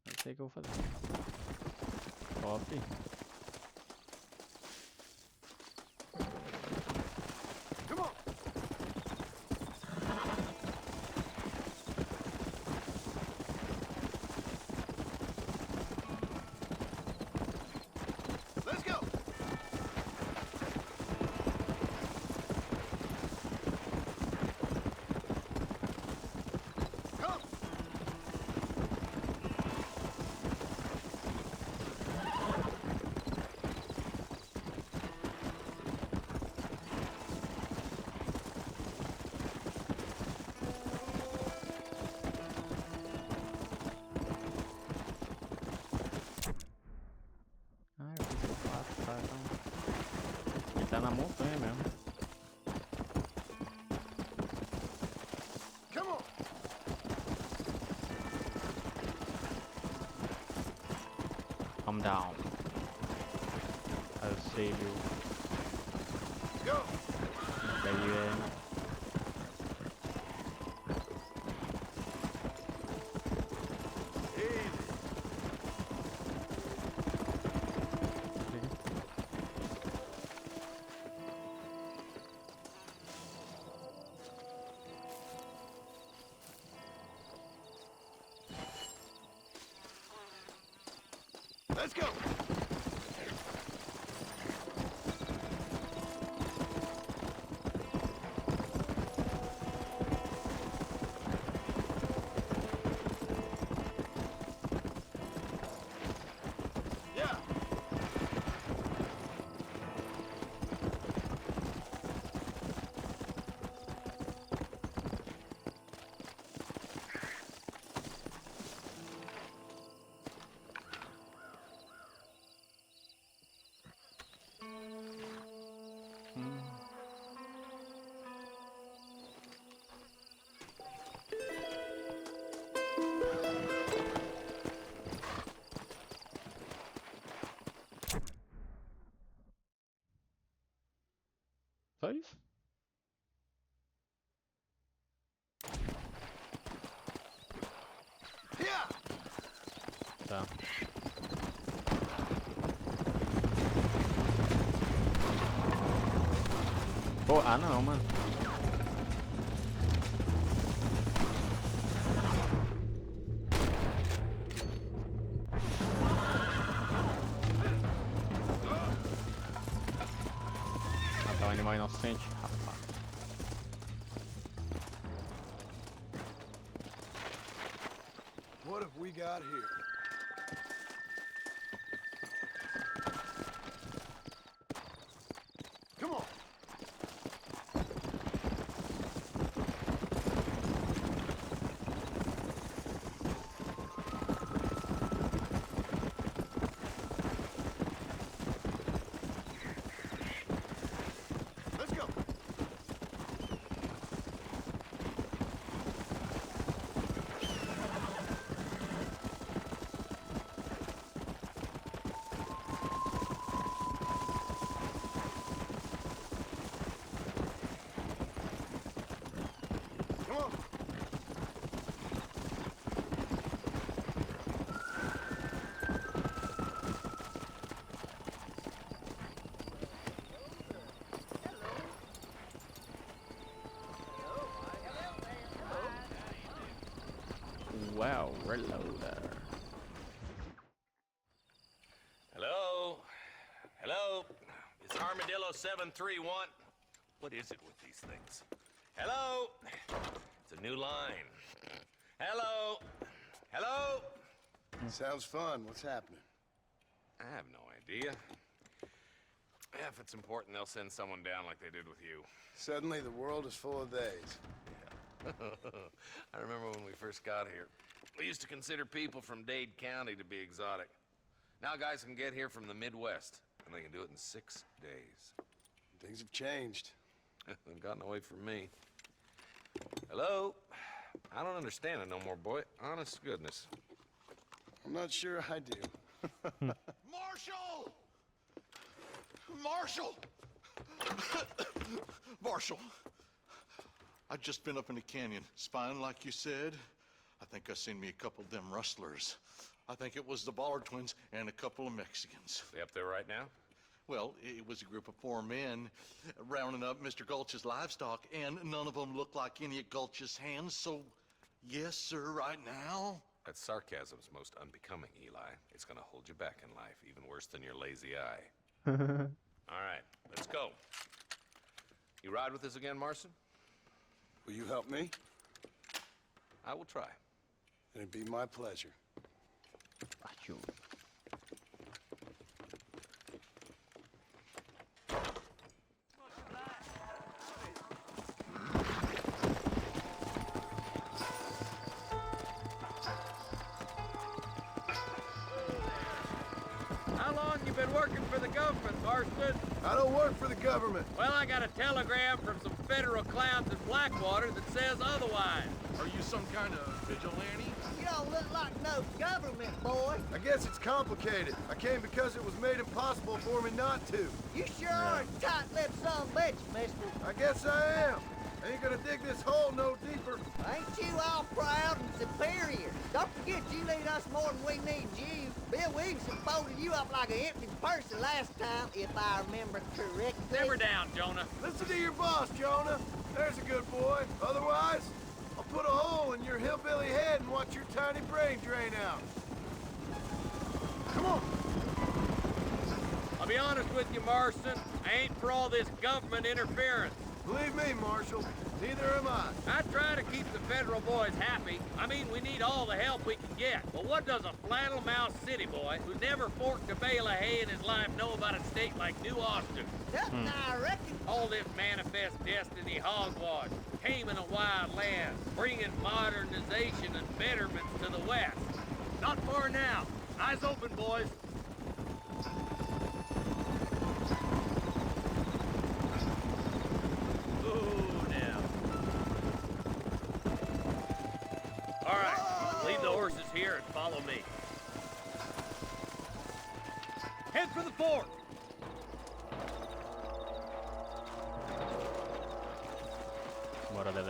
Eu sei o que eu vou fazer. Top. Ele tá na montanha mesmo. Calm down. I'll save you. Go. Baby. Let's go! Yeah! Só isso? Yeah! Tá. Pô, ah não, mano. Matar um animal inocente, rapaz. What have we got here? Come on! Let's go! Come on! Wow, reloader. Hello? Hello? It's Armadillo 731. What is it with these things? Hello? It's a new line. Hello? Hello? Sounds fun. What's happening? I have no idea. If it's important, they'll send someone down like they did with you. Suddenly, the world is full of theys. I remember when we first got here. We used to consider people from Dade County to be exotic. Now guys can get here from the Midwest, and they can do it in 6 days. Things have changed. They've gotten away from me. Hello? I don't understand it no more, boy. Honest to goodness. I'm not sure I do. Marshal! Marshal! Marshal! I just been up in the canyon, spying like you said. I think I seen me a couple of them rustlers. I think it was the Ballard twins and a couple of Mexicans. They up there right now? Well, it was a group of 4 men rounding up Mr. Gulch's livestock, and none of them looked like any of Gulch's hands, so yes, sir, right now. That sarcasm's most unbecoming, Eli. It's gonna hold you back in life, even worse than your lazy eye. All right, let's go. You ride with us again, Marston? Will you help me? I will try. It'd be my pleasure. Partiu. How long you been working for the government, Marston? I don't work for the government. Well, I got a telegram from some federal clowns in Blackwater that says otherwise. Are you some kind of vigilante? You don't look like no government, boy. I guess it's complicated. I came because it was made impossible for me not to. You sure are a tight-lipped son of a bitch, mister. I guess I am. I ain't gonna dig this hole no deeper. Ain't you all proud and superior? Don't forget you need us more than we need you. Bill Williamson folded you up like an empty person last time, if I remember correctly. Simmer down, Jonah. Listen to your boss, Jonah. There's a good boy. Otherwise, I'll put a hole in your hillbilly head and watch your tiny brain drain out. Come on. I'll be honest with you, Marston. I ain't for all this government interference. Believe me, Marshal, neither am I. I try to keep the federal boys happy. I mean, we need all the help we can get. But what does a flannel-mouthed city boy who's never forked a bale of hay in his life know about a state like New Austin? Something I reckon. All this manifest destiny hogwash, taming a wild land, bringing modernization and betterments to the West. Not far now. Eyes open, boys. All right, leave the horses here and follow me. Head for the fort.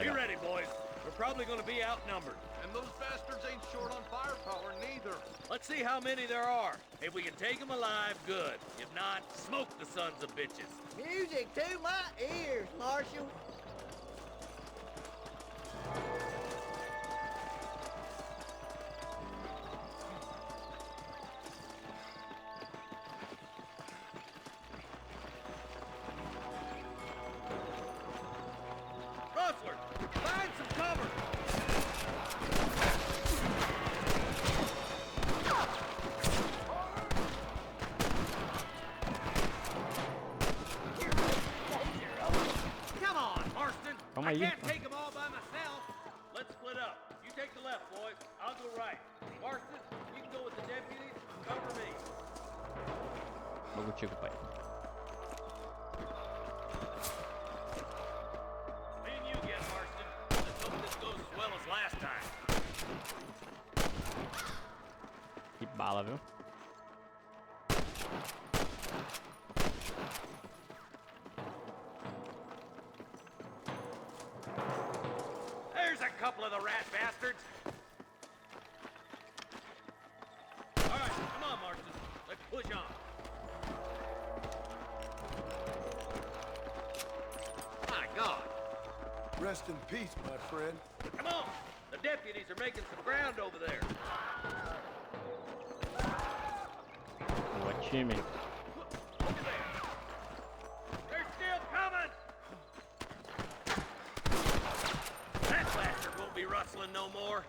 Be ready, boys. We're probably going to be outnumbered. And those bastards ain't short on firepower, neither. Let's see how many there are. If we can take them alive, good. If not, smoke the sons of bitches. Music to my ears, Marshal. Rustler, find some cover. Come on, Marston. Calma I aí. can't take them all by myself. Let's split up. You take the left, boys. I'll go right. Marston, you can go with the deputies. Cover me. Vou contigo, pai. Me and you again, Marston. Let's hope this goes as well as last time. Que bala, viu? There's a couple of the rat bastards. All right, come on, Marston. Let's push on. My God. Rest in peace, my friend. Come on. The deputies are making some ground over there. Boa, time. Over there. They're still coming. That bastard won't be rustling no more.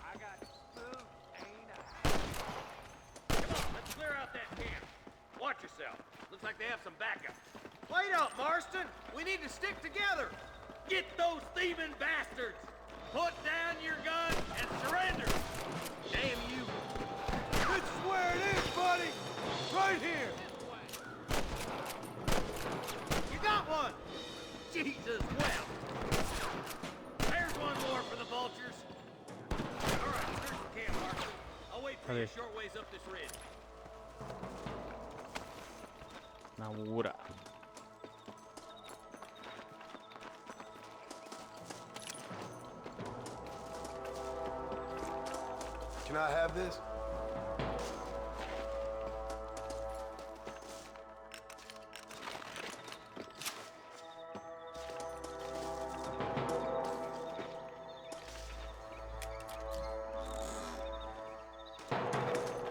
I got food, ain't I? Come on, let's clear out that camp. Watch yourself. Looks like they have some backup. Wait up, Marston. We need to stick together. Get those thieving bastards. Put down your gun and surrender. Damn you. This is where it is, buddy! Right here! You got one. Jesus, well. There's one more for the vultures. All right, search the camp, Marston. I'll wait for you a Okay. short ways up this ridge. Na hora. Can I have this?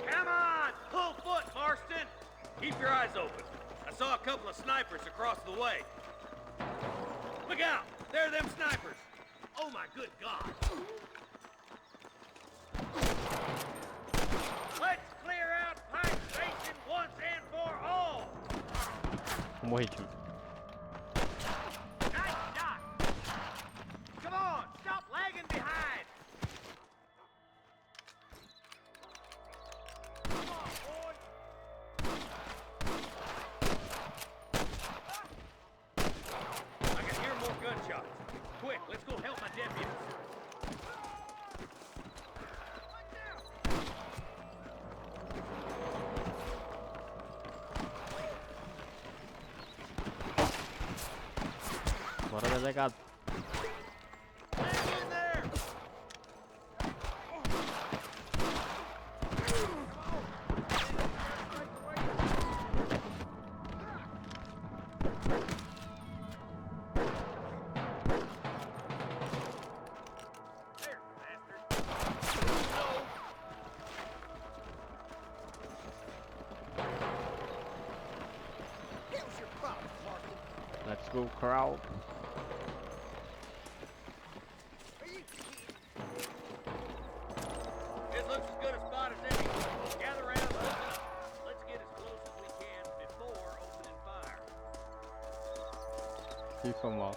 Come on! Pull foot, Marston! Keep your eyes open. I saw a couple of snipers across the way. Look out! There are them snipers! Oh my good God! Let's clear out Pike Station once and for all! Vou morrer, time. Nice shot! Come on! Stop lagging behind! Come on, boys! I can hear more gunshots. Quick, let's go help my deputies. Bora, delegado. Hang in there! There, bastard. Let's go, crowd. This looks as good a spot as any. Gather around. Let's get as close as we can before opening fire. Que foi mal.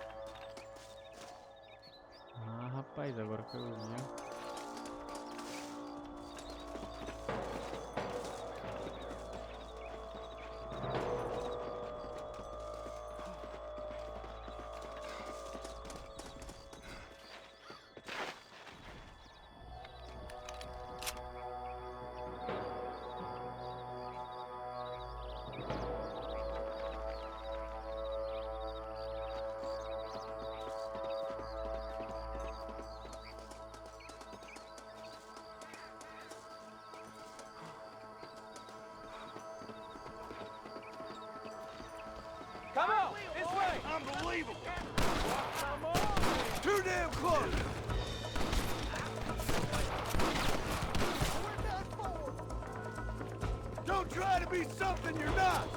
Ah, rapaz, agora que eu vi. Come on! This way! Unbelievable! Too damn close! Don't try to be something you're not!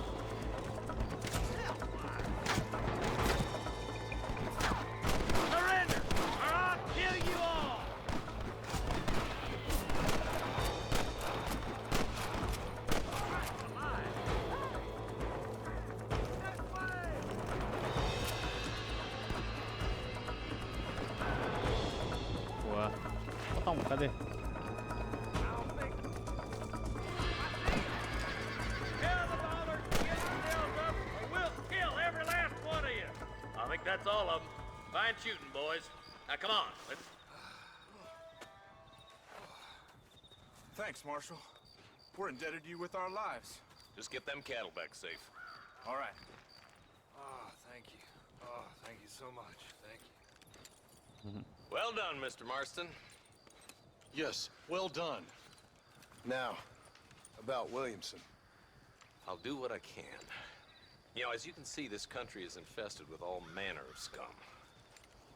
Surrender, or I'll kill you all! Boa. Bota um, cadê? I think that's all of them. Fine shooting, boys. Now, come on. Let's... Thanks, Marshal. We're indebted to you with our lives. Just get them cattle back safe. All right. Oh, thank you. Oh, thank you so much. Thank you. Well done, Mr. Marston. Yes, well done. Now, about Williamson. I'll do what I can. You know, as you can see, this country is infested with all manner of scum.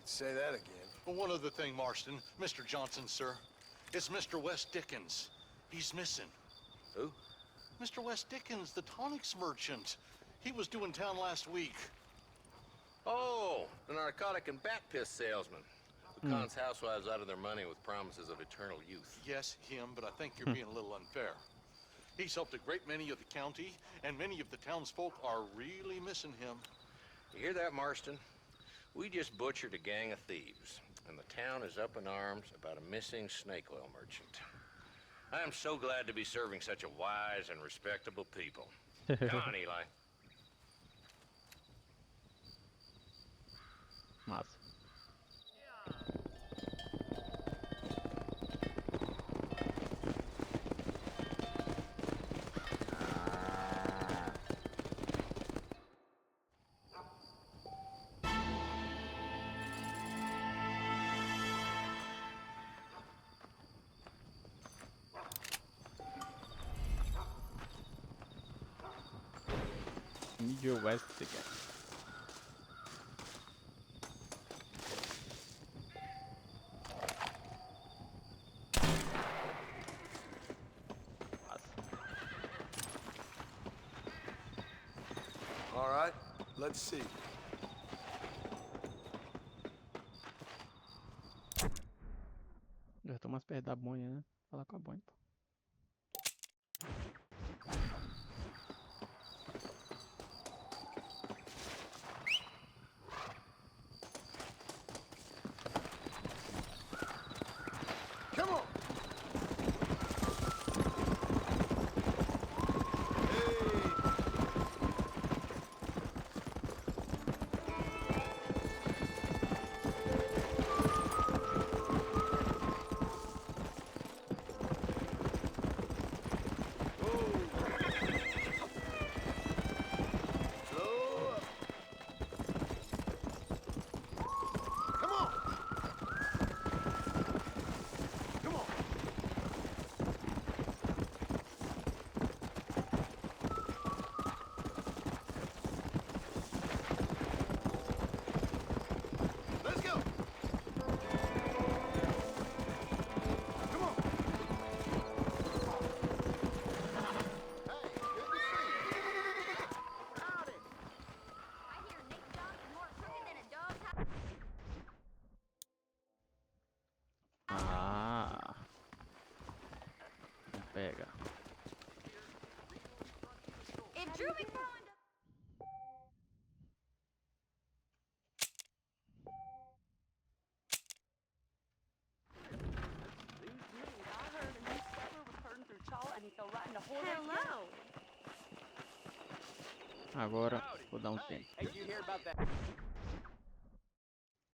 Say that again. Well, one other thing, Marston. Mr. Johnson, sir. It's Mr. West Dickens. He's missing. Who? Mr. West Dickens, the tonics merchant. He was due in town last week. Oh, the narcotic and bat piss salesman. Who cons housewives out of their money with promises of eternal youth. Yes, him, but I think you're being a little unfair. He's helped a great many of the county, and many of the townsfolk are really missing him. You hear that, Marston? We just butchered a gang of thieves, and the town is up in arms about a missing snake oil merchant. I am so glad to be serving such a wise and respectable people. Come on, Eli. Massa. Need West again. All right, let's see. Eu tô mais perto da bonha, né? Falar com a bonha, pô. Come on! Drew McFarland. I heard a new settler was herding through Chaw and he fell right into Hello. Agora vou dar um tempo. Hey, you hear about that?